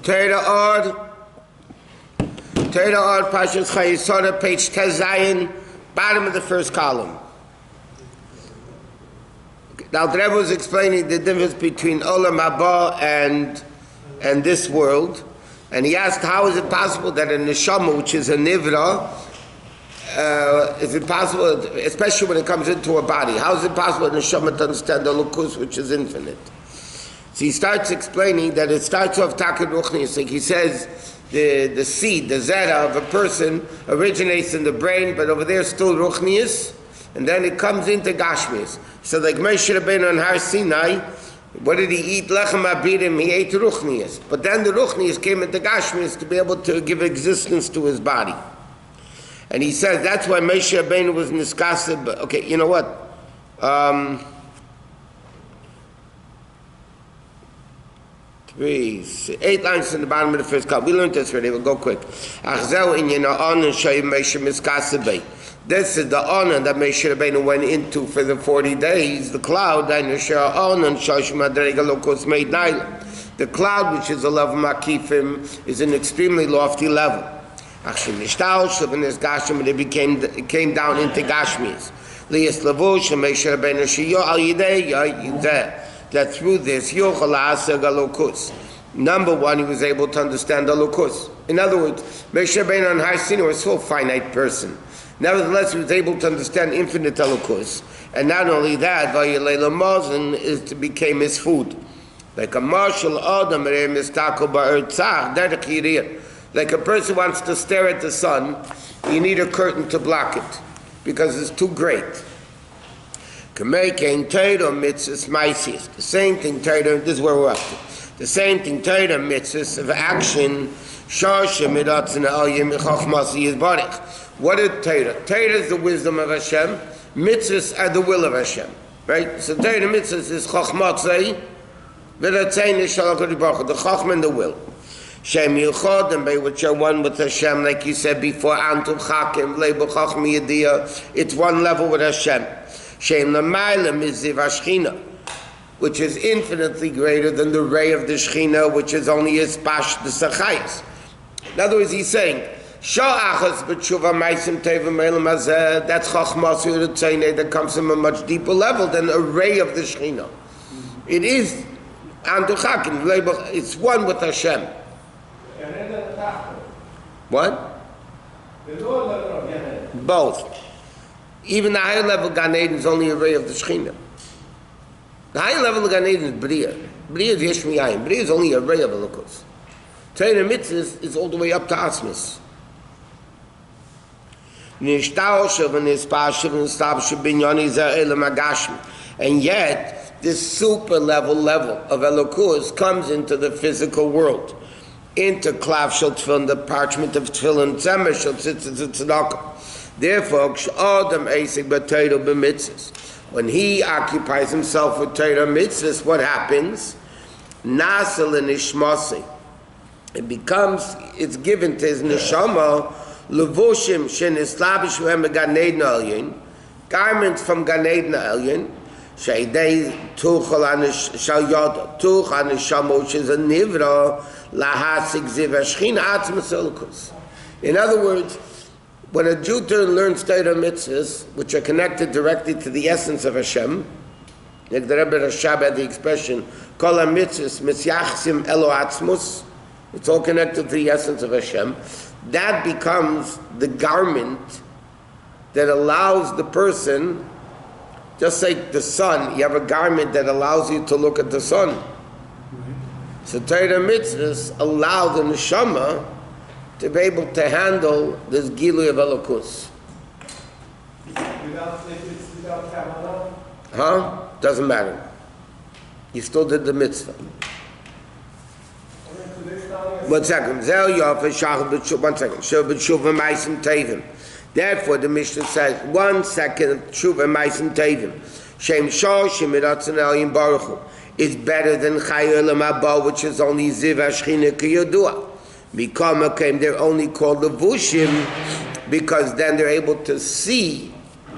Torah Ord, Pashas Chayei, page Tezayin, bottom of the first column. Now the Rebbe was explaining the difference between Olam Haba and this world, and he asked, how is it possible that a neshama, which is a nivra, is it possible, especially when it comes into a body, how is it possible a neshama to understand the lukus, which is infinite? So he starts explaining that it starts off Takid Ruchnius. Like he says, the seed, the zera of a person originates in the brain, but over there still Ruchnius, and then it comes into Gashmius. So like Moshe Rabbeinu on Har Sinai, what did he eat? Lechem abirim, he ate Ruchnius. But then the Ruchnius came into Gashmius to be able to give existence to his body. And he says that's why Moshe Rabbeinu was niskased. Okay, you know what? 8 lines in the bottom of the first column. We learned this already. We'll go quick. This is the honor that Moshe Rabbeinu went into for the 40 days. The cloud, the cloud, which is a level makifim, is an extremely lofty level. It came down into Gashmis. That through this, number one, he was able to understand the lukus. In other words, Moshe Rabbeinu on Har Sinai was still a finite person. Nevertheless, he was able to understand infinite lukus. And not only that, it became his food. Like a marshal adam, like a person wants to stare at the sun, you need a curtain to block it because it's too great. The same thing, Torah, this is where we're up to. The same thing, Torah, mitzvahs of action. What is Torah? Torah is the wisdom of Hashem. Mitzvahs are the will of Hashem. Right? So Torah mitzvahs is chochmatzei, the chochm and the will. Shem Yichod, and by which are one with Hashem, like you said before, Antum Chakim, Leibu Chachmi Yediyah, it's one level with Hashem. Shem Lamaylam is Ziv HaShechina, which is infinitely greater than the ray of the Shechina, which is only Ispash the Sachayis. In other words, he's saying, Sha'achas b'tshuva ma'asim tevim elam hazeh, that's Chachmas Yudtzeineh that comes from a much deeper level than a ray of the Shechina. It is Antum Chakim, it's one with Hashem. What? Both. Even the higher level Gan Eden is only a ray of the Shechina. The higher level of Gan Eden is Bria. Bria is Yesh Miyayim. Bria is only a ray of Elokus. Torah Mitzvahs is all the way up to Asmis. And yet, this super level of Elokus comes into the physical world. Into Klav Shel Tefillin, the parchment of Tefillin, Zemer Shel Tzitzit Tzedakah. Therefore, when he occupies himself with Torah mitzvahs, what happens? Nasal and Ishmasi. It's given to his neshama, levushim shenislabish v'hem Gan Eden Elyon, garments from Gan Eden Elyon, sheidei tuchal shal yada, tuch aneshama, which is a nivra, lahasik ziv hashchina atzmas elokus. In other words, when a Jew learns Torah mitzvahs, which are connected directly to the essence of Hashem, like the Rebbe Rashab had the expression, Kol ha-mitzvahs misyachsim elo atzmus, it's all connected to the essence of Hashem, that becomes the garment that allows the person, just like the sun, you have a garment that allows you to look at the sun. So Torah mitzvahs allow the neshama to be able to handle this Gilui of Elokus. Without Kabbalah? Huh? Doesn't matter. You still did the mitzvah. 1 second. Therefore, the Mishnah says, 1 second, Tshuva Maisim Tevim. Shem Shoshim Miratzon Elyon Baruch Hu is better than Chayei Olam Haba, which is only Ziv HaShechina Kiyodua. Mikama came, they're only called levushim because then they're able to see,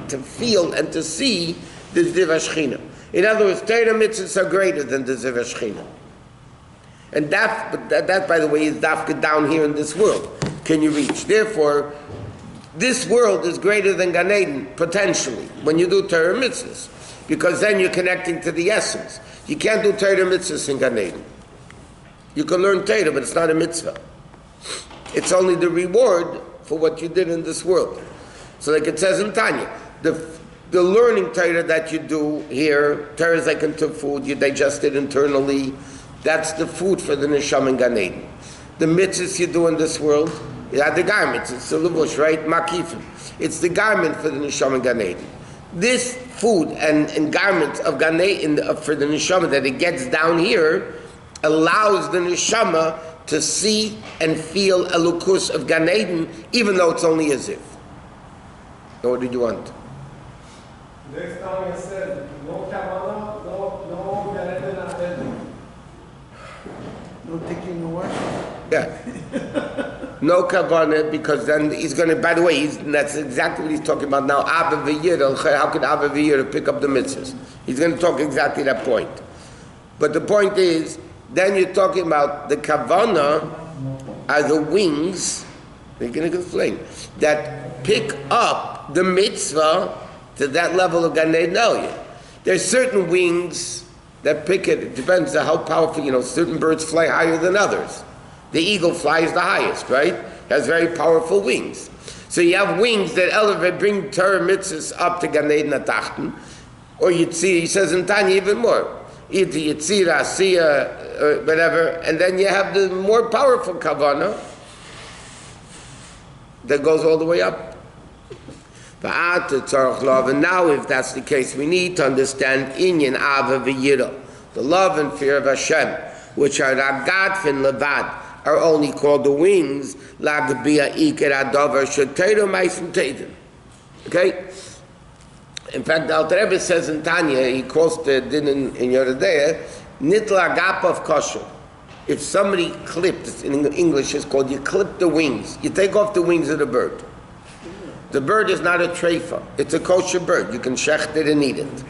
to feel, and to see the Ziv HaShechina. In other words, Torah mitzvahs are greater than the Ziv HaShechina. And that, by the way, is dafka down here in this world. Can you reach? Therefore, this world is greater than Gan Eden, potentially, when you do Torah mitzvahs. Because then you're connecting to the essence. You can't do Torah mitzvahs in Gan Eden. You can learn Torah, but it's not a mitzvah. It's only the reward for what you did in this world. So like it says in Tanya, the learning Torah that you do here, Torah is like into food, you digest it internally. That's the food for the neshama in Gan Eden. The mitzvahs you do in this world, you have the garments, it's the levush, right? Makifim. It's the garment for the neshama in Gan Eden. This food and garments of Gan Eden for the neshama that it gets down here allows the neshama to see and feel elukus of Gan Eden, even though it's only as if. Now, what did you want? Next time I said, no kavanah, no Gan Eden at no taking the work? Yeah. No kavanah, because then he's going to, by the way, that's exactly what he's talking about now. Abba v'yirah, how could Abba v'yirah pick up the mitzvahs? He's going to talk exactly that point. But the point is, then you're talking about the kavanah are the wings, they're going to explain, that pick up the mitzvah to that level of Gan Eden Elyon. There's certain wings that pick it. It depends on how powerful, certain birds fly higher than others. The eagle flies the highest, right? Has very powerful wings. So you have wings that elevate, bring Torah mitzvahs up to Gan Eden Atachten. Or Yitzir, he says in Tanya even more. Either Yitzir, Asiya, whatever. And then you have the more powerful kavanah that goes all the way up. And now, if that's the case, we need to understand Inyan Ava v'Yirah, the love and fear of Hashem, which are Ragad fin Levad, are only called the wings. Lagbia Iker Adover Shetero Meisim Teidim. Okay. In fact, the Alter Rebbe says in Tanya, he quotes the din in Yoredeya, Nitla Gap of Kosher. If somebody clipped, in English it's called, you clip the wings. You take off the wings of the bird. The bird is not a treifa. It's a kosher bird. You can shecht it and eat it.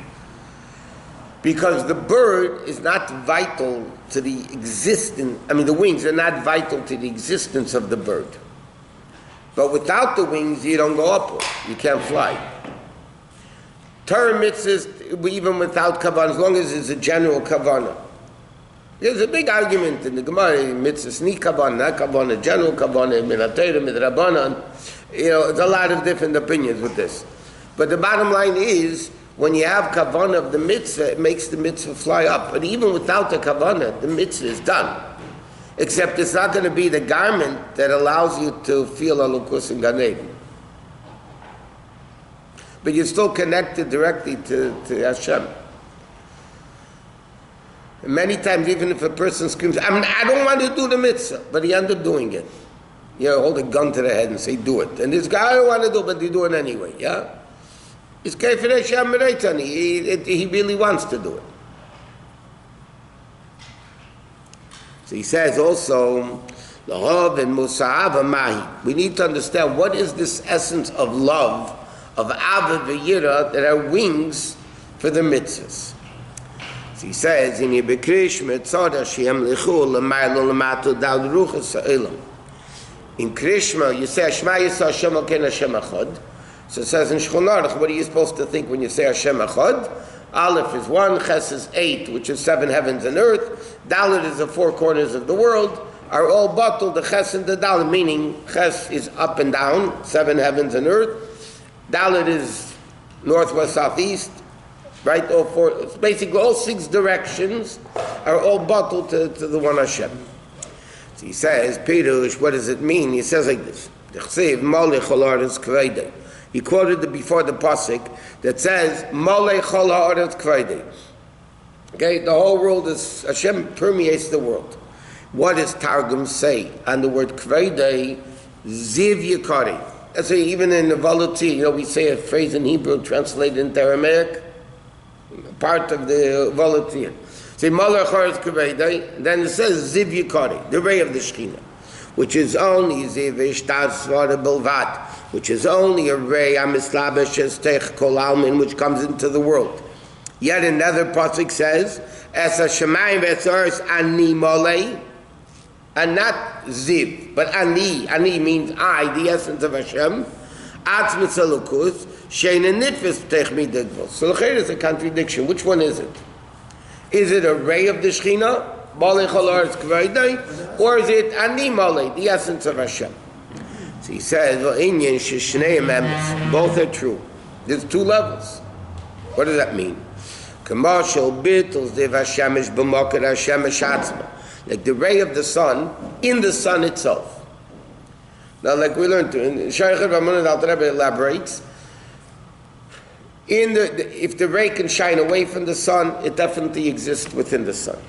Because the bird is not vital to the existence, the wings are not vital to the existence of the bird. But without the wings, you don't go upward. You can't fly. Torah mitzvahs, even without kavanah, as long as it's a general kavanah. There's a big argument in the Gemara, mitzvahs, ni kavanah, not kavanah, general kavanah, minatayra, midrabanan. There's a lot of different opinions with this. But the bottom line is, when you have kavanah of the mitzvah, it makes the mitzvah fly up. But even without the kavanah, the mitzvah is done. Except it's not going to be the garment that allows you to feel elukus in Gan Eden. But you're still connected directly to Hashem. And many times, even if a person screams, I don't want to do the mitzvah, but he ends up doing it. Hold a gun to the head and say, do it. And this guy, I don't want to do it, but you do it anyway, yeah? It's he really wants to do it. So he says also, we need to understand what is this essence of love, of Ava v'Yirah, that are wings for the mitzvahs. So he says, in Krishma, you say, Shema Yisrael Hashem Elokeinu Hashem Echad. So it says in Shulchan Aruch, what are you supposed to think when you say Hashem Echad? Aleph is 1, Ches is 8, which is 7 heavens and earth. Dalet is the 4 corners of the world, are all bottled, the Ches and the Dalet, meaning Ches is up and down, 7 heavens and earth. Dalet is northwest, southeast, right? All 4, basically all 6 directions are all bottled to the one Hashem. So he says, Pirush, what does it mean? He says like this. He quoted before the pasuk that says, Malei chol ha'aretz k'vaydei. Okay, the whole world is, Hashem permeates the world. What does Targum say on the word k'vaydei? Ziv yikari. That's why even in the Volatil, we say a phrase in Hebrew translated into Aramaic, part of the Volatil. Say Malei chol ha'aretz k'vaydei, then it says Ziv yikari, the ray of the Shekhinah, which is only Ziv ishtar svara bilvat, which is only a ray amislabesh estech kol almin, which comes into the world. Yet another pasuk says, "Es hashamayim v'etzaris ani molei." and not Ziv, but Ani. Ani means I, the essence of Hashem. Atzmitz Elokus, Shein Nitfis Techmi Digvos. So the is a contradiction. Which one is it? Is it a ray of the Shechina, Malei Chol Haaretz K'vaydai, or is it Ani Malei, the essence of Hashem? So he says, Inyan Sheshneim Emes, both are true. There's two levels. What does that mean? Commercial Bittles, Dev Hashem is B'Moked Hashem is Shatzma. Like the ray of the sun, in the sun itself. Now, like we learned, Shaykh Ramonad Alter Rebbe elaborates, if the ray can shine away from the sun, it definitely exists within the sun.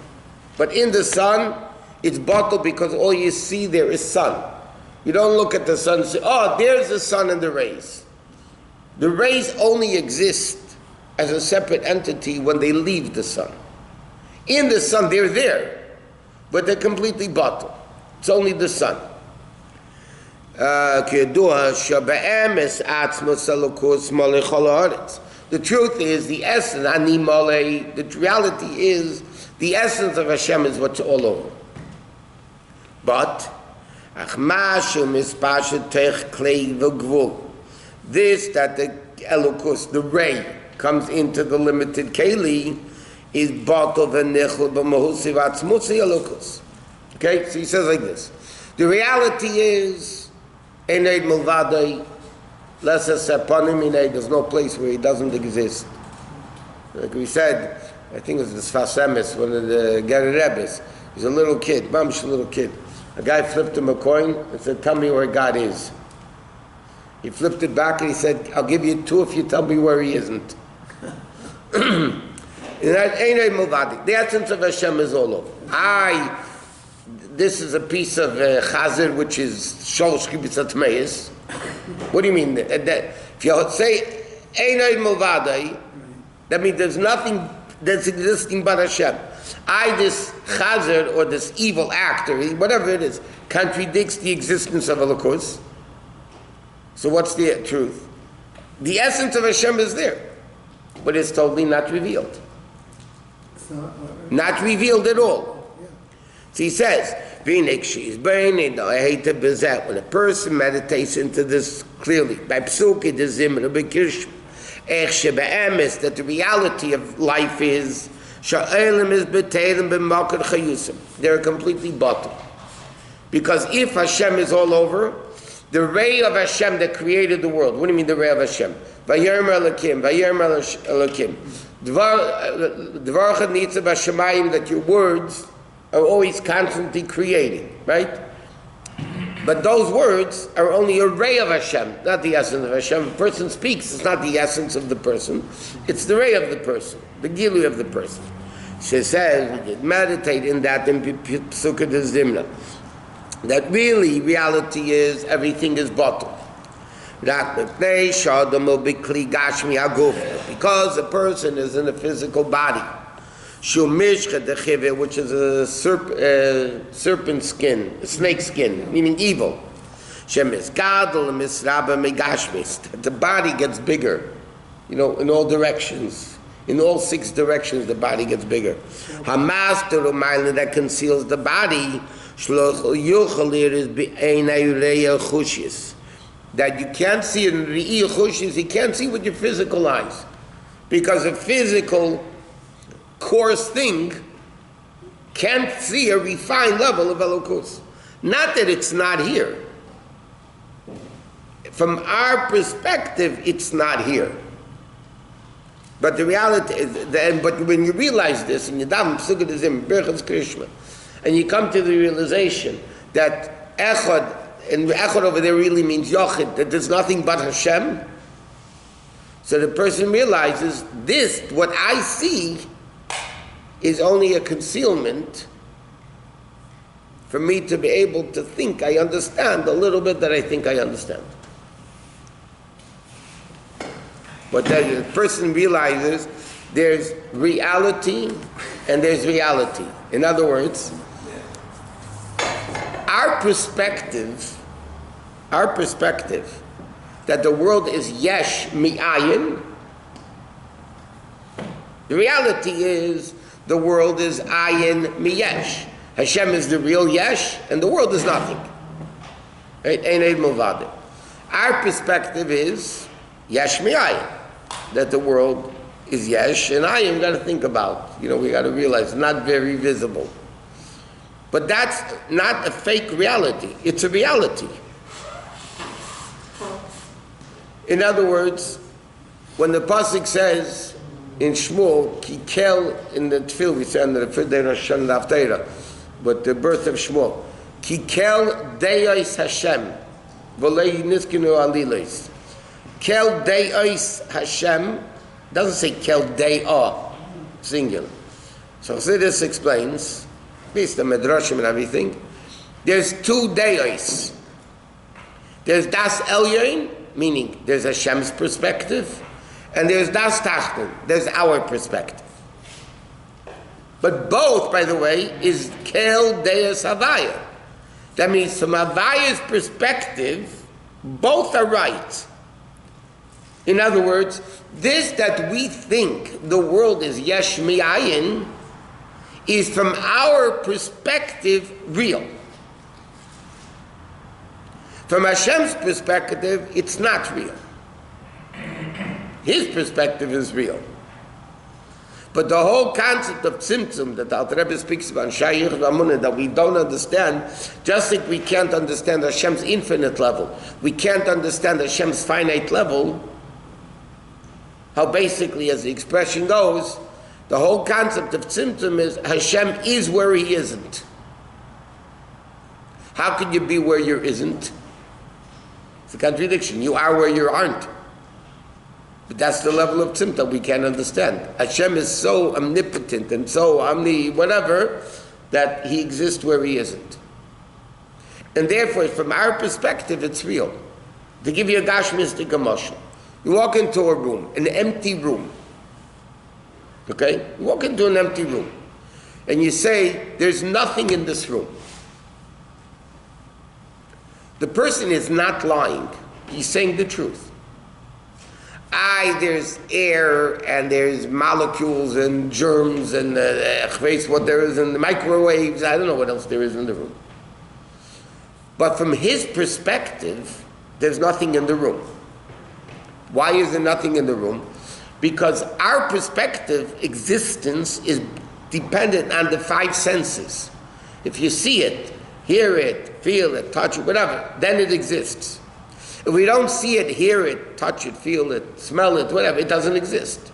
But in the sun, it's bottled because all you see there is sun. You don't look at the sun and say, oh, there's the sun and the rays. The rays only exist as a separate entity when they leave the sun. In the sun, they're there, but they're completely bottled. It's only the sun. The truth is, the essence, the reality is, the essence of Hashem is what's all over. But, this, that the Elokus, the ray, comes into the limited Keli, is bottled v'nechul b'mahusiv atzmutzi Elokus. Okay, so he says like this. The reality is, Eneid Mulvadai, Lesa Sepanim, there's no place where he doesn't exist. Like we said, I think it was the Sfas Emes, one of the Ger Rebbes. He's a little kid, mamish a little kid. A guy flipped him a coin and said, tell me where God is. He flipped it back and he said, I'll give you 2 if you tell me where he isn't. The essence of Hashem is all over. This is a piece of Chazer which is Sholosh Kibitz Atmeis. What do you mean? If you say Einay Mulvadai, that means there's nothing that's existing but Hashem. This Chazer or this evil actor, whatever it is, contradicts the existence of Elokus. So what's the truth? The essence of Hashem is there, but it's totally not revealed. Not revealed at all. So he says, when a person meditates into this clearly, by Psuki, the Zimra, by Kirsh, that the reality of life is, they're completely bottled. Because if Hashem is all over, the ray of Hashem that created the world, what do you mean the ray of Hashem? Vayerm Elokim, Vayerm Elokim. Dvarcha Nitzav Hashemayim, that your words are always constantly creating, right? But those words are only a ray of Hashem, not the essence of Hashem. If a person speaks, it's not the essence of the person, it's the ray of the person, the gilui of the person. She says, meditate in that in Psukkah de Zimna, that really reality is everything is bottled. Because a person is in a physical body, which is a serpent skin, a snake skin, meaning evil. The body gets bigger, in all directions. In all 6 directions, the body gets bigger. Hamaster u'mayla, that conceals the body, that you can't see in re'il chushis, you can't see with your physical eyes, because a physical coarse thing can't see a refined level of Elokus. Not that it's not here. From our perspective, it's not here. But the reality is, but when you realize this, and you daven Psukkah D'Zim, Birchas Krishma, and you come to the realization that Echad, and Echad over there really means Yochid, that there's nothing but Hashem, so the person realizes this, what I see, is only a concealment for me to be able to think I understand a little bit that I think I understand. But the person realizes there's reality and there's reality. In other words, our perspective that the world is yesh mi'ayin, the reality is the world is ayin miyesh. Hashem is the real yesh, and the world is nothing. Right? Ein eid milvado. Our perspective is yesh mi'ayin, that the world is yesh, and I am got to think about. We got to realize it's not very visible. But that's not a fake reality. It's a reality. In other words, when the pasuk says in Shmuel, Kikel, in the tefillah we say under the Friday Rosh Hashanah Haftarah, but the birth of Shmuel, Kikel Deis Hashem, V'lei Niskinu Alilos. Kel Deis Hashem doesn't say Kel De'ah, singular. So this explains, based on Medrashim and everything, there's two Deis. There's Das Elyon, meaning there's Hashem's perspective, and there's Das Tachton, there's our perspective. But both, by the way, is Kel Deis Havaya. That means from Havaya's perspective, both are right. In other words, this that we think the world is yesh mi'ayin is from our perspective real. From Hashem's perspective, it's not real. His perspective is real. But the whole concept of tzimtzum that Alter Rebbe speaks about, Shayei v'amunah, that we don't understand, just like we can't understand Hashem's infinite level, we can't understand Hashem's finite level, how basically, as the expression goes, the whole concept of tzimtzum is Hashem is where He isn't. How can you be where you isn't? It's a contradiction. You are where you aren't. But that's the level of tzimtzum we can't understand. Hashem is so omnipotent and so whatever, that He exists where He isn't. And therefore, from our perspective, it's real. To give you a gashmistic emotion, you walk into a room, an empty room. Okay? You walk into an empty room, and you say, there's nothing in this room. The person is not lying. He's saying the truth. There's air, and there's molecules, and germs, and what there is in the microwaves. I don't know what else there is in the room. But from his perspective, there's nothing in the room. Why is there nothing in the room? Because our perspective, existence, is dependent on the five senses. If you see it, hear it, feel it, touch it, whatever, then it exists. If we don't see it, hear it, touch it, feel it, smell it, whatever, it doesn't exist.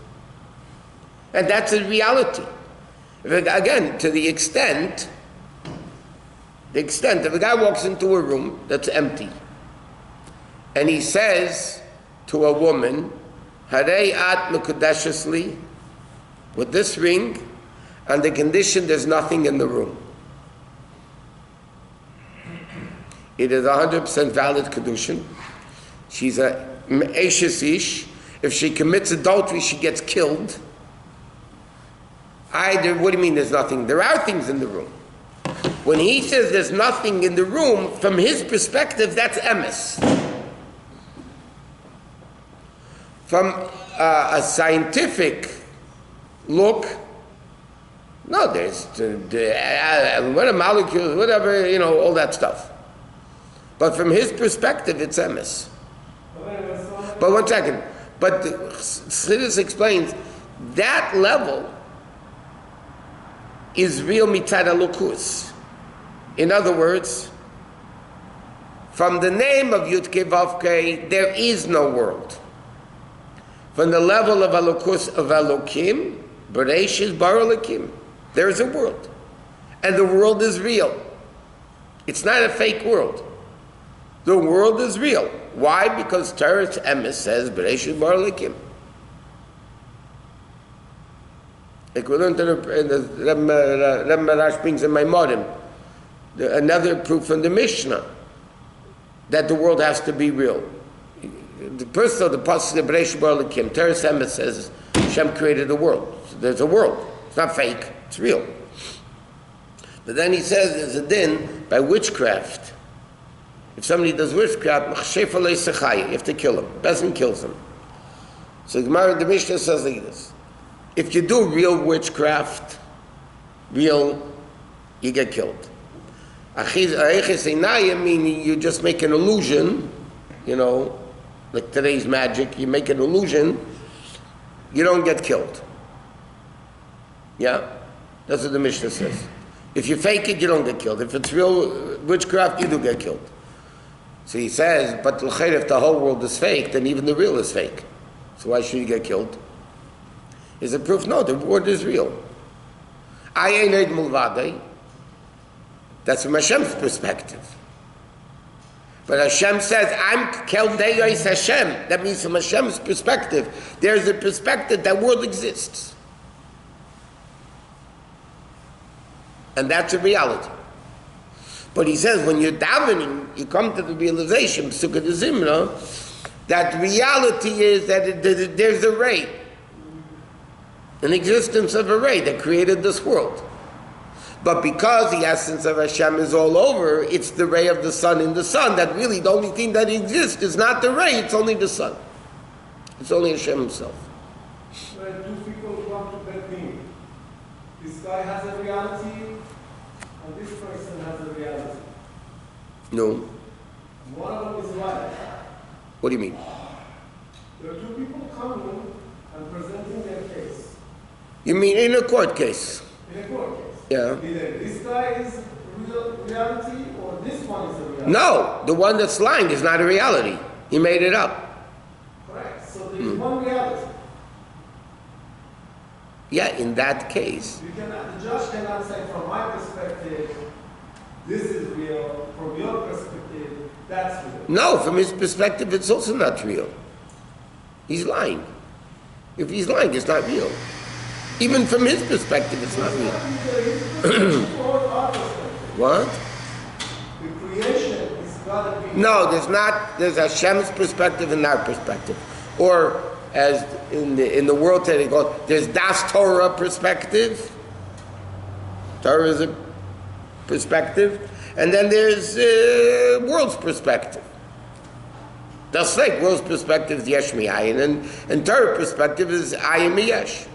And that's a reality. Again, to the extent, if a guy walks into a room that's empty, and he says to a woman, Harei at mekudeshes li, with this ring, on the condition there's nothing in the room. It is 100% valid kedushin. She's a eshes ish. If she commits adultery, she gets killed. What do you mean there's nothing? There are things in the room. When he says there's nothing in the room, from his perspective, that's emes. From a scientific look, no, there's what a molecule, whatever, all that stuff. But from his perspective, it's emes. But one second. But Chassidus explains that level is real mitzad halukus. In other words, from the name of Yud-Kei Vav-Kei, there is no world. From the level of halukus of Elokim, Bereshis Bara Elokim, there is a world. And the world is real. It's not a fake world. The world is real. Why? Because Torah's emes says, Bereshit Bara Elokim. Equivalent to the Rebbe Marash brings in Maimorim, another proof from the Mishnah, that the world has to be real. The person of the Pasuk of Bereshit Bara Elokim, Torah's emes says, Hashem created the world. So there's a world. It's not fake. It's real. But then he says there's a din by witchcraft. If somebody does witchcraft, you have to kill him. Bezin kills him. So the Mishnah says like this. If you do real witchcraft, real you get killed. Meaning you just make an illusion, like today's magic, you make an illusion, you don't get killed. Yeah? That's what the Mishnah says. If you fake it, you don't get killed. If it's real witchcraft, you do get killed. So he says, but if the whole world is fake, then even the real is fake. So why should you get killed? Is it proof? No, the word is real. That's from Hashem's perspective. But Hashem says, I'm Keldeis Hashem. That means from Hashem's perspective, there's a perspective that world exists. And that's a reality. But he says, when you're davening, you come to the realization, Sukkah de Zimra, that reality is that there's a ray, an existence of a ray that created this world. But because the essence of Hashem is all over, it's the ray of the sun in the sun, that really the only thing that exists is not the ray, it's only the sun. It's only Hashem himself. When two people come to bed, this guy has a reality, and this person has a reality. No. One of them is right. What do you mean? There are two people coming and presenting their case. You mean in a court case? In a court case. Yeah. Either this guy is reality or this one is a reality. No, the one that's lying is not a reality. He made it up. Correct. So there is one reality. Yeah, in that case. The judge cannot say, from my perspective, this is real. From your perspective, that's real. No, from his perspective, it's also not real. He's lying. If he's lying, it's not real. Even from his perspective, it's not real. What? The creation is got to be... No, there's Hashem's perspective and our perspective. Or, as in the world today, there's Das Torah perspective. Torah is a perspective. And then there's world's perspective. That's like world's perspective is Yesh Mi'ayin, and Torah perspective is Ayin Mi'yesh.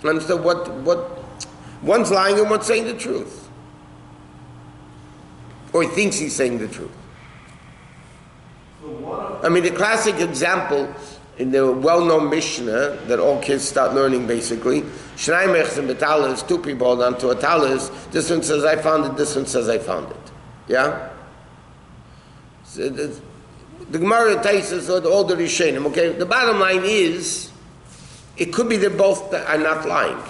And so what one's lying and one's saying the truth. Or he thinks he's saying the truth. I mean, the classic example in the well-known Mishnah that all kids start learning basically, Shnai Mechs and Betalis, two people hold on to a talis, this one says I found it, this one says I found it. Yeah? So the Gemara takes us all the Rishonim, okay? The bottom line is, it could be that both are not lying.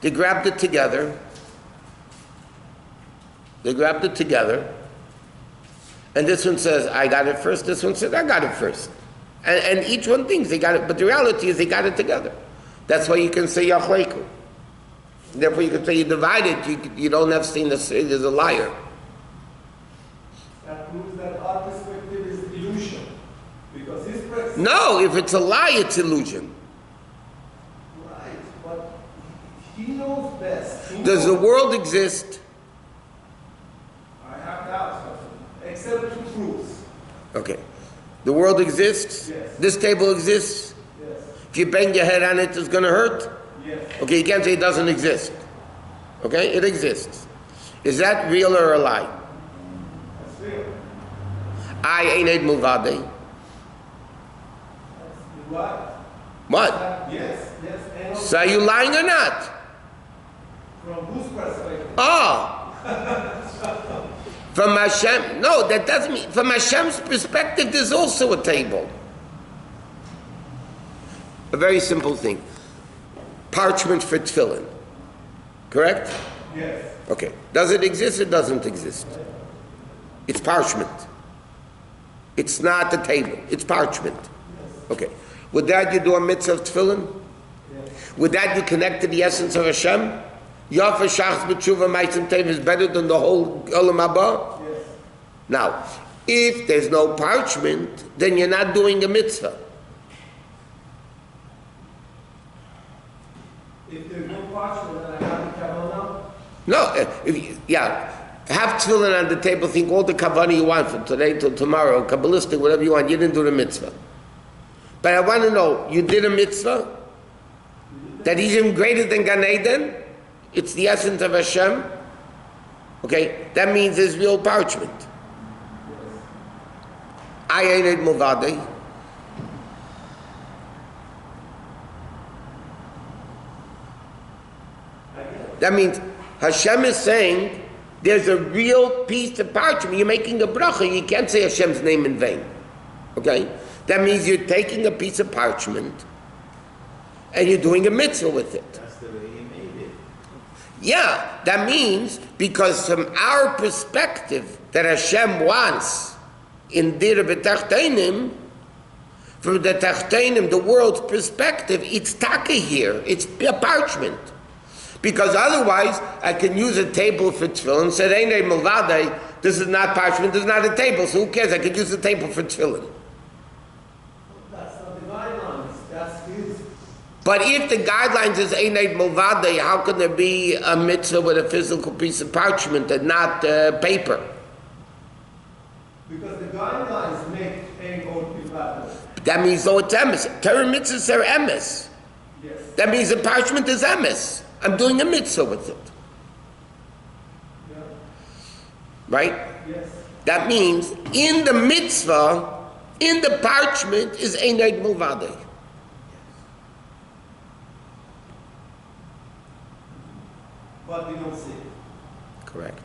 They grabbed it together. And this one says, I got it first. This one says, I got it first. And each one thinks they got it. But the reality is they got it together. That's why you can say Yachleiku. Therefore you can say you divided. You don't have seen there's a liar. That proves that our perspective is illusion. Because his perspective... No, if it's a lie, it's illusion. Right, but he knows best. Does the world exist? I have doubts, except two proofs. Okay. The world exists? Yes. This table exists? Yes. If you bang your head on it, it's going to hurt? Yes. Okay, you can't say it doesn't exist. Okay, it exists. Is that real or a lie? That's real. I ain't Eid Mulvade. What? What? Yes. And So are you lying or not? from whose perspective? Oh. From Hashem, no, that doesn't mean, from Hashem's perspective, there's also a table. A very simple thing. Parchment for tefillin. Correct? Yes. Okay. Does it exist or doesn't exist? It's parchment. It's not a table. It's parchment. Okay. With that you do a mitzvah of tefillin? Yes. With that you connect to the essence of Hashem? Yafa Shachs B'tshuva Maitzim Tev is better than the whole Olam Haba? Yes. Now, if there's no parchment, then you're not doing a mitzvah. If there's no parchment, then I have the kavanah. No, have tefillin on the table, think all the kavanah you want from today till tomorrow, Kabbalistic, whatever you want, you didn't do the mitzvah. But I want to know, you did a mitzvah? That he's even greater than Gan Eden? It's the essence of Hashem? Okay, that means there's real parchment. I ain't it Movadei. That means Hashem is saying there's a real piece of parchment. You're making a bracha. You can't say Hashem's name in vain. Okay? That means you're taking a piece of parchment and you're doing a mitzvah with it. That's the way he made it. Yeah, that means because from our perspective that Hashem wants in Dir B'Tachteinim, from the Tachteinim, the world's perspective, it's taka here. It's a parchment. Because otherwise, I can use a table for tefillin. Said, "Einay Milvadei." This is not parchment. This is not a table. So who cares? I can use a table for tefillin. That's not the guidelines. That's his. But if the guidelines is Einay Milvadei, how can there be a mitzvah with a physical piece of parchment and not paper? Because the guidelines make Ein Od Milvadei. That means though it's emes. Torah mitzvahs are emes. Yes. That means the parchment is emes. I'm doing a mitzvah with it. Yeah. Right? Yes. That means in the mitzvah, in the parchment is Einay Milvadei. But we don't see it. Correct.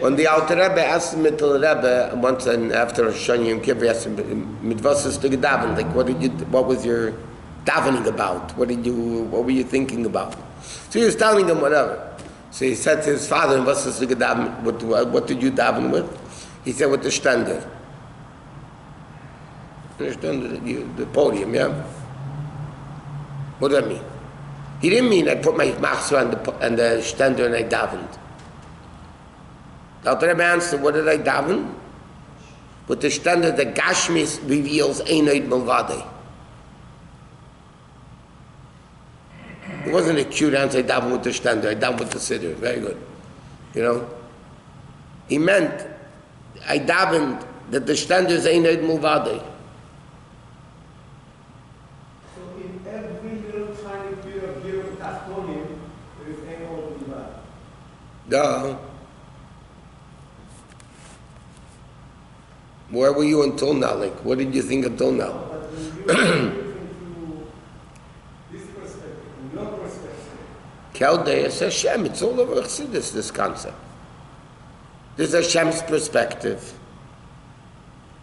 When the Alter Rebbe asked the Mittel Rebbe once, and after Shani Yom Kippur, asked him, "Mitvasas to daven, like what was your davening about? What were you thinking about?" So he was telling him whatever. So he said to his father, "Mitvasas to daven, what did you daven with?" He said, "With the stender." The podium, yeah? What does that mean? He didn't mean I put my machzor on the stender and I davened. The Alter Rebbe answered, what did I daven? With the stender, the Gashmis reveals Einay Milvadei. It wasn't a cute answer, I daven with the stender, I daven with the siddur. Very good. You know? He meant, I davened that the stender is Einay Milvadei. So in every little tiny bit of Gil Tachtonim, there is Ein Od Milvadei. Duh. Where were you until now? Like, what did you think until now? But when you are into this perspective, from your perspective, Keldeis Hashem, it's all over Chassidus, this concept. There's Hashem's perspective,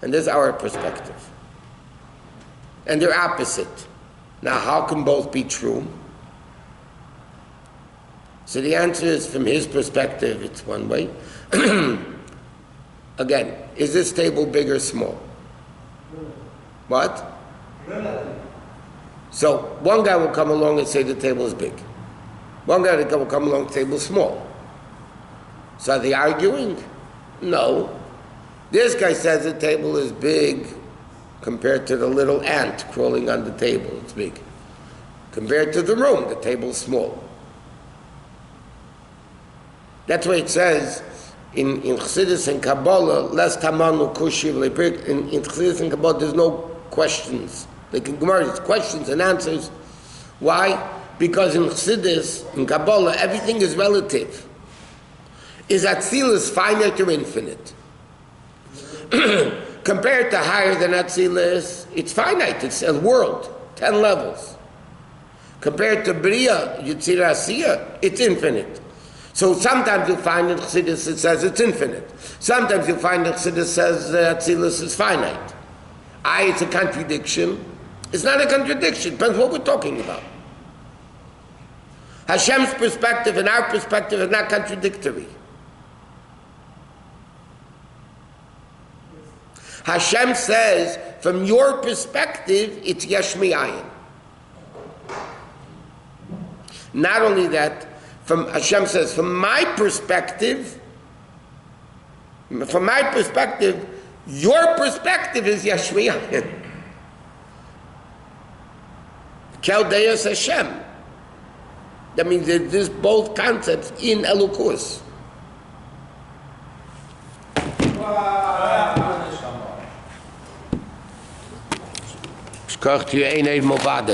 and there's our perspective. And they're opposite. Now, how can both be true? So the answer is, from his perspective, it's one way. Again, is this table big or small? What? relative. So one guy will come along and say the table is big. One guy will come along and say the table is small. So are they arguing? No. This guy says the table is big compared to the little ant crawling on the table. It's big. Compared to the room, the table is small. That's why it says in Chassidus and Kabbalah, less tamanu kushiv leprik. In Chassidus and Kabbalah, there's no questions. Like in Gemara, it's questions and answers. Why? Because in Chassidus, in Kabbalah, everything is relative. Is Atzilus finite or infinite? Compared to higher than Atzilus, it's finite. It's a world, 10 levels. Compared to Bria, Yitzira Asiya, it's infinite. So sometimes you'll find in Chassidus it says it's infinite. Sometimes you'll find in Chassidus says Atzilus is finite. It's a contradiction. It's not a contradiction. Depends what we're talking about. Hashem's perspective and our perspective is not contradictory. Hashem says, from your perspective, it's Yesh Mi'ayin. Not only that, Hashem says, from my perspective, your perspective is Yesh Mi'ayin. Kel Deus Hashem. That means that there's both concepts in Elokus. But Kocht u een eenheid Movade.